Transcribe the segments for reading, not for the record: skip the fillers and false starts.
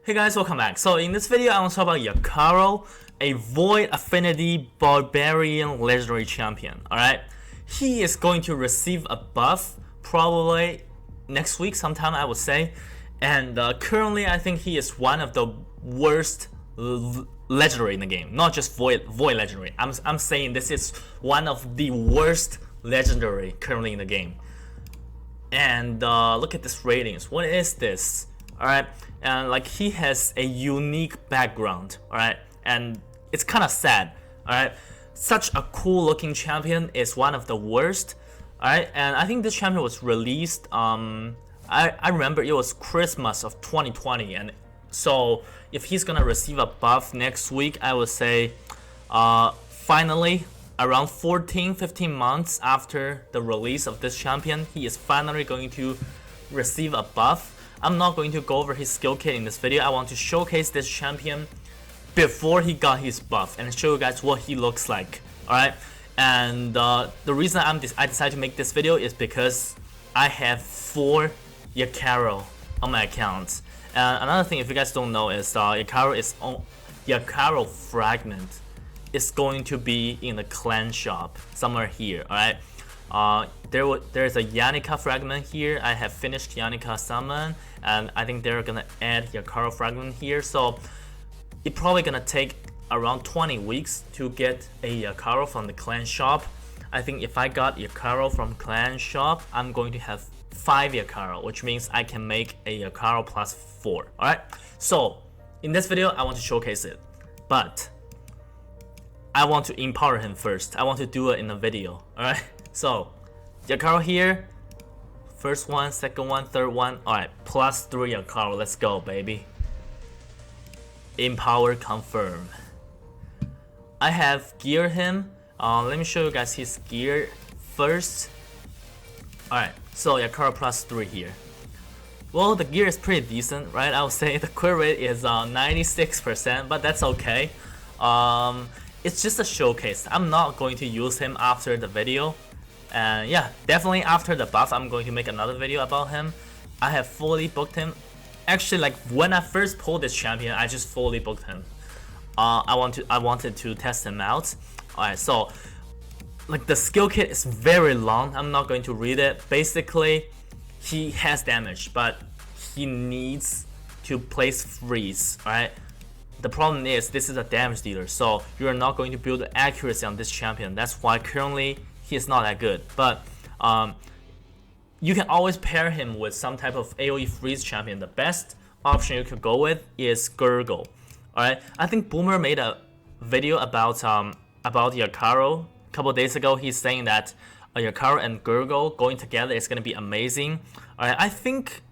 Hey guys, welcome back. So in this video, I want to talk about Yakarl, a Void Affinity Barbarian Legendary Champion. Alright, he is going to receive a buff probably next week sometime, I would say. And currently, I think he is one of the worst legendary in the game. Not just Void Legendary. I'm saying this is one of the worst legendary currently in the game. And look at this ratings. What is this? Alright, and like he has a unique background, alright, and it's kind of sad, alright. Such a cool looking champion is one of the worst, alright, and I think this champion was released, I remember it was Christmas of 2020, and so if he's gonna receive a buff next week, I would say, finally, around 14-15 months after the release of this champion, he is finally going to receive a buff. I'm not going to go over his skill kit in this video. I want to showcase this champion before he got his buff and show you guys what he looks like. Alright, and the reason I decided to make this video is because I have 4 Yakarl on my account. And another thing, if you guys don't know, is Yakarl fragment is going to be in the clan shop somewhere here. Alright. There's a Yanika fragment here. I have finished Yanika summon, and I think they're gonna add Yakarl fragment here. So it's probably gonna take around 20 weeks to get a Yakarl from the clan shop. I think if I got Yakarl from clan shop, I'm going to have 5 Yakarl, which means I can make a Yakarl plus 4. Alright, so in this video, I want to showcase it, but I want to empower him first. I want to do it in a video. Alright. So, Yakarl here, first one, second one, third one. Alright, plus 3 Yakarl, let's go, baby. Empower confirm. I have geared him. Let me show you guys his gear first. Alright, so Yakarl plus 3 here. Well, the gear is pretty decent, right? I would say the crit rate is 96%, but that's okay. It's just a showcase. I'm not going to use him after the video. And yeah, definitely after the buff, I'm going to make another video about him. I have fully booked him. Actually, like when I first pulled this champion, I just fully booked him. I wanted to test him out. Alright, so like the skill kit is very long. I'm not going to read it. Basically, he has damage, but he needs to place freeze. Alright. The problem is this is a damage dealer, so you're not going to build accuracy on this champion. That's why currently he is not that good, but you can always pair him with some type of AoE freeze champion. The best option you could go with is Gurgle. Alright, I think Boomer made a video about Yakarl a couple days ago. He's saying that Yakarl and Gurgle going together is going to be amazing. Alright, I think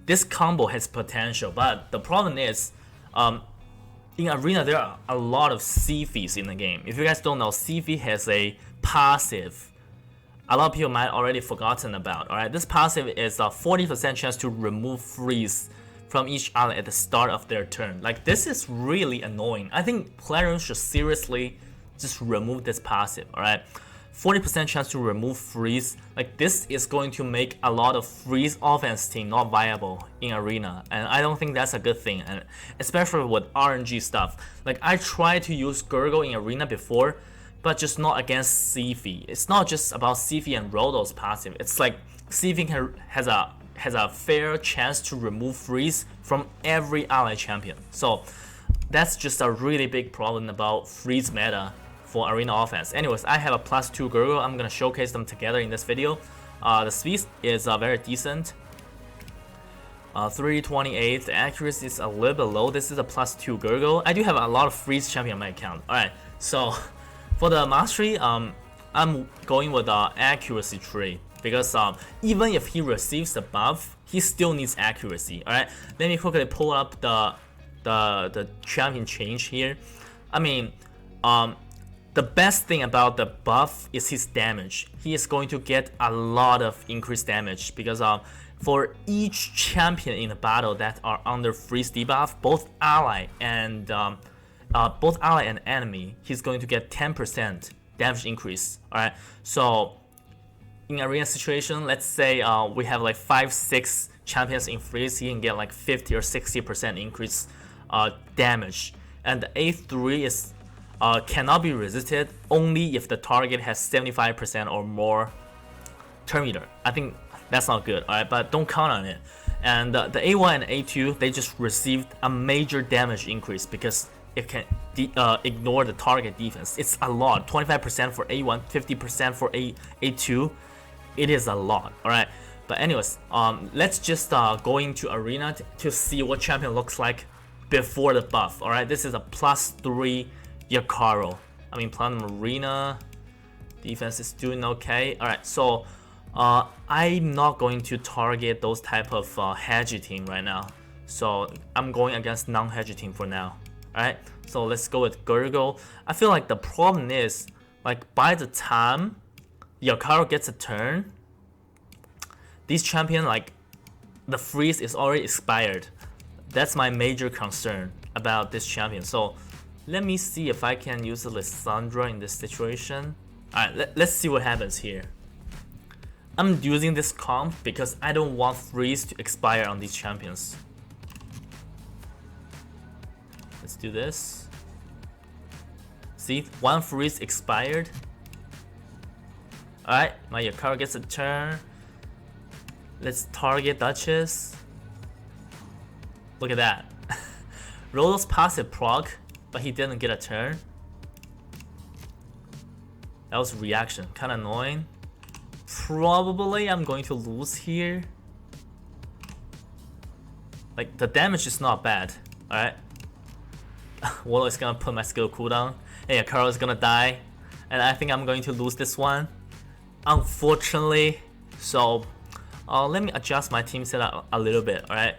this combo has potential, but the problem is in Arena, there are a lot of CVs in the game. If you guys don't know, CV has a passive. A lot of people might already forgotten about. Alright, this passive is a 40% chance to remove freeze from each ally at the start of their turn. Like, this is really annoying. I think players should seriously just remove this passive. Alright, 40% chance to remove freeze. Like, this is going to make a lot of freeze offense team not viable in Arena, and I don't think that's a good thing, and especially with RNG stuff. Like, I tried to use Gurgle in Arena before, but just not against CV. It's not just about CV and Roto's passive. It's like CV has a fair chance to remove freeze from every ally champion. So that's just a really big problem about freeze meta for Arena offense. Anyways, I have a plus 2 Gurgle. I'm gonna showcase them together in this video. The speed is very decent. 328. The accuracy is a little bit low. This is a plus 2 Gurgle. I do have a lot of freeze champion on my account. Alright, so for the mastery, I'm going with the accuracy tree because even if he receives the buff, he still needs accuracy. Alright, let me quickly pull up the champion change here. I mean, the best thing about the buff is his damage. He is going to get a lot of increased damage because for each champion in the battle that are under freeze debuff, both ally and enemy, he's going to get 10% damage increase. Alright, so in arena situation, let's say we have like 5-6 champions in freeze, he can get like 50 or 60% increase damage. And the A3 is cannot be resisted only if the target has 75% or more turn meter. I think that's not good, alright, but don't count on it. And the A1 and A2, they just received a major damage increase because it can ignore the target defense. It's a lot. 25% for A1, 50% for A2. It is a lot, alright. But anyways, let's just go into arena to see what champion looks like before the buff. Alright, this is a +3 Yakarl. I mean, Platinum Arena defense is doing okay. Alright, so I'm not going to target those type of hedgy team right now. So I'm going against non-hedgy team for now. Alright, so let's go with Gurgle. I feel like the problem is, like, by the time Yakarl gets a turn, this champion, like, the freeze is already expired. That's my major concern about this champion. So let me see if I can use a Lissandra in this situation. Alright, let's see what happens here. I'm using this comp because I don't want freeze to expire on these champions. Let's do this. See, one freeze expired. Alright, my Yakarl gets a turn. Let's target Duchess. Look at that. Rolo's passive proc, but he didn't get a turn. That was reaction, kinda annoying. Probably I'm going to lose here. Like, the damage is not bad, alright? Wolo is gonna put my skill cooldown, and Yakarl is gonna die, and I think I'm going to lose this one, unfortunately. So let me adjust my team setup a little bit, alright?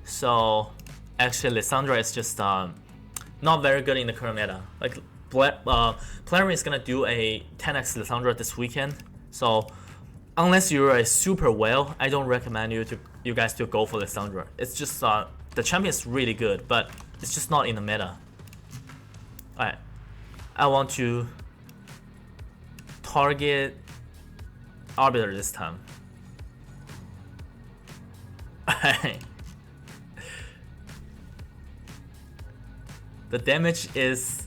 So actually Lissandra is just not very good in the current meta. Like, Plenary is gonna do a 10x Lissandra this weekend, so unless you're a super whale, I don't recommend you guys to go for Lissandra. It's just the champion is really good, but it's just not in the meta. Alright, I want to target Arbiter this time. Alright. The damage is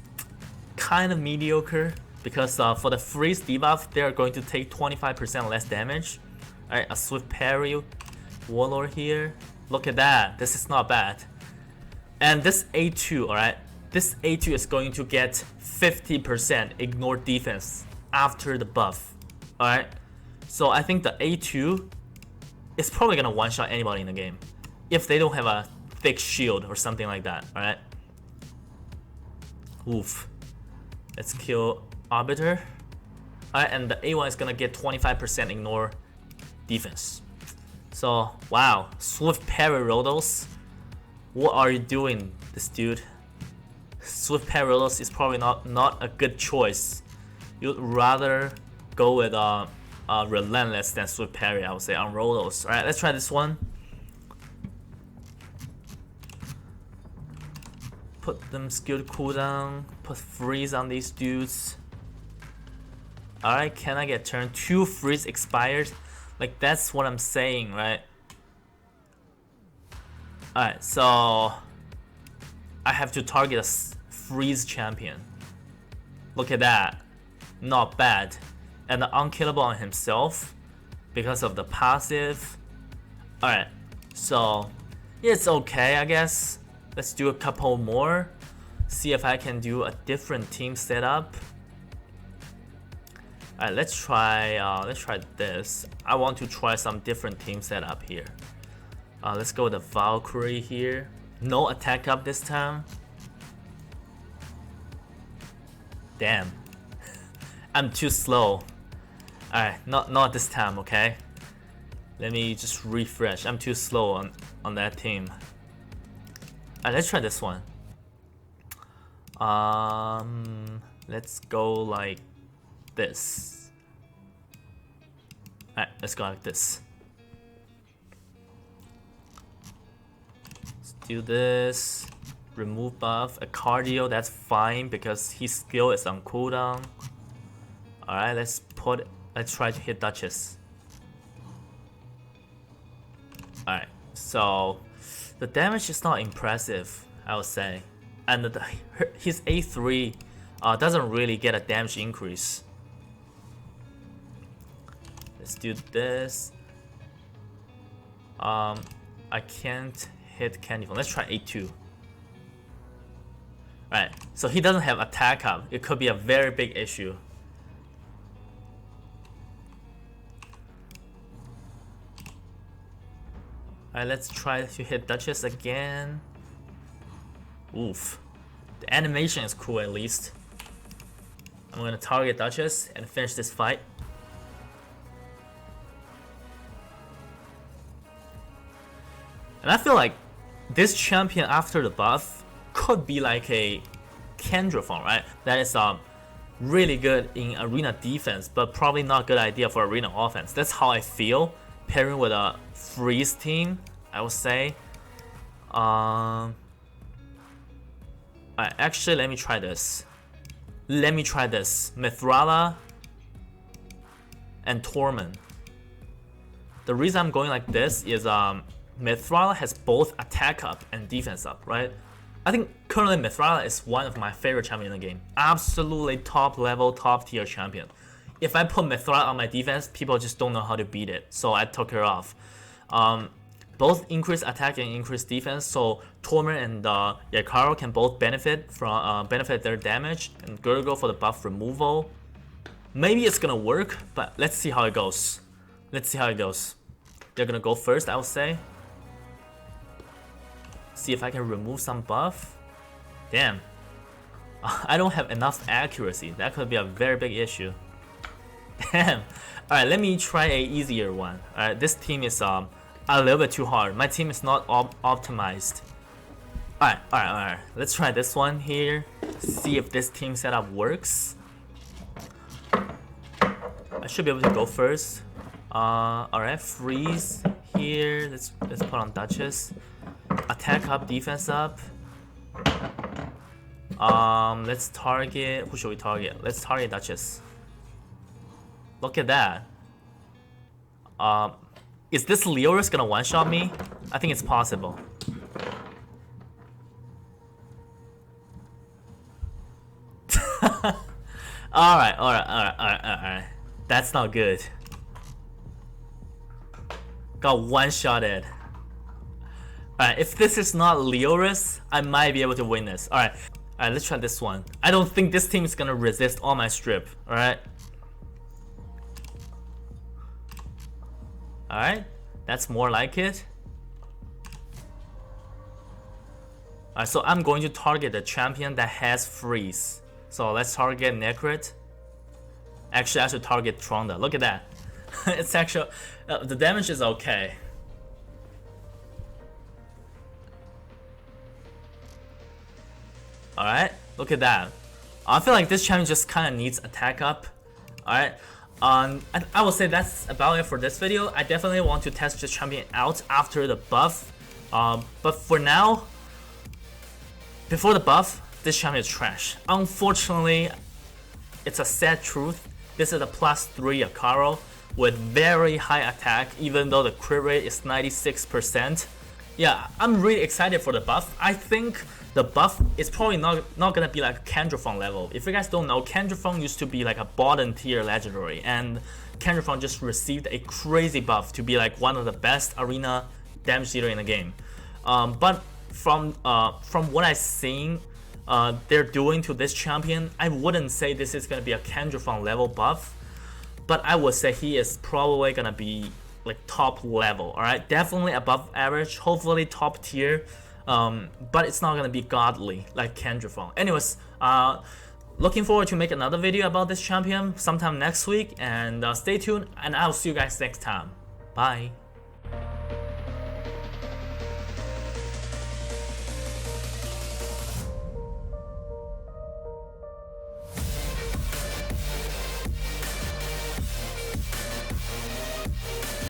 kind of mediocre because for the freeze debuff, they're going to take 25% less damage. Alright, a swift parry, Warlord here. Look at that, this is not bad. And this A2, alright, this A2 is going to get 50% ignore defense after the buff. Alright, so I think the A2 is probably gonna one-shot anybody in the game if they don't have a thick shield or something like that, alright? Oof. Let's kill Arbiter. Alright, and the A1 is gonna get 25% ignore defense. So, wow, swift parry Rodos. What are you doing, this dude? Swift parry Rodos is probably not a good choice. You'd rather go with Relentless than swift parry, I would say, on Rodos. Alright, let's try this one. Put them skilled cooldown, put freeze on these dudes. Alright, can I get turn 2 freeze expired? Like, that's what I'm saying, right? Alright, so I have to target a freeze champion. Look at that, not bad. And the unkillable on himself because of the passive. Alright, so it's okay, I guess. Let's do a couple more. See if I can do a different team setup. Alright, let's try this. I want to try some different team setup here. Let's go with the Valkyrie here. No attack up this time. Damn. I'm too slow. Alright, not this time, okay? Let me just refresh. I'm too slow on that team. Alright, let's try this one. Let's go like this. Alright, let's go like this. Let's do this. Remove buff. A cardio, that's fine because his skill is on cooldown. Alright, let's try to hit Duchess. Alright, So the damage is not impressive, I would say, and his A3 doesn't really get a damage increase. Let's do this. I can't hit Candy Phone. Let's try A2. Alright, so he doesn't have attack up. It could be a very big issue. Alright, let's try to hit Duchess again. Oof. The animation is cool at least. I'm gonna target Duchess and finish this fight. And I feel like this champion after the buff could be like a Kendraphone, right? That is really good in arena defense, but probably not a good idea for arena offense. That's how I feel pairing with a freeze team, I would say. Alright, actually, let me try this. Mithrala and Torment. The reason I'm going like this is Mithrala has both attack up and defense up, right? I think currently Mithrala is one of my favorite champions in the game. Absolutely top level, top tier champion. If I put Mithrala on my defense, people just don't know how to beat it, so I took her off. Both increase attack and increase defense, so Torment and Yakarl can both benefit from their damage, and Gurgle for the buff removal. Maybe it's gonna work, but let's see how it goes. They're gonna go first, I would say. See if I can remove some buff. Damn. I don't have enough accuracy. That could be a very big issue. Damn. Alright, let me try a easier one. Alright, this team is a little bit too hard. My team is not optimized. Alright. Let's try this one here. See if this team setup works. I should be able to go first. Alright, freeze here. Let's put on Duchess. Attack up, defense up. Let's target. Who should we target? Let's target Duchess. Look at that. Is this Leoris gonna one-shot me? I think it's possible. Alright. That's not good. Got one-shotted. Alright, if this is not Leoris, I might be able to win this. Alright, let's try this one. I don't think this team is gonna resist all my strip. Alright. Alright, that's more like it. Alright, so I'm going to target the champion that has freeze. So let's target Necrit. Actually, I should target Tronda. Look at that. It's actually the damage is okay. Alright, look at that. I feel like this champion just kind of needs attack up. Alright, I will say that's about it for this video. I definitely want to test this champion out after the buff. But for now, before the buff, this champion is trash. Unfortunately, it's a sad truth. This is a +3 Yakarl with very high attack, even though the crit rate is 96%. Yeah, I'm really excited for the buff. I think the buff is probably not gonna be like Kendraphone level. If you guys don't know, Kendraphone used to be like a bottom tier legendary, and Kendraphone just received a crazy buff to be like one of the best arena damage dealer in the game. But from what I've seen, they're doing to this champion, I wouldn't say this is gonna be a Kendraphone level buff, but I would say he is probably gonna be like top level. All right, definitely above average, hopefully top tier. But it's not gonna be godly like Kendraphone. Anyways, looking forward to make another video about this champion sometime next week, and stay tuned, and I'll see you guys next time. Bye.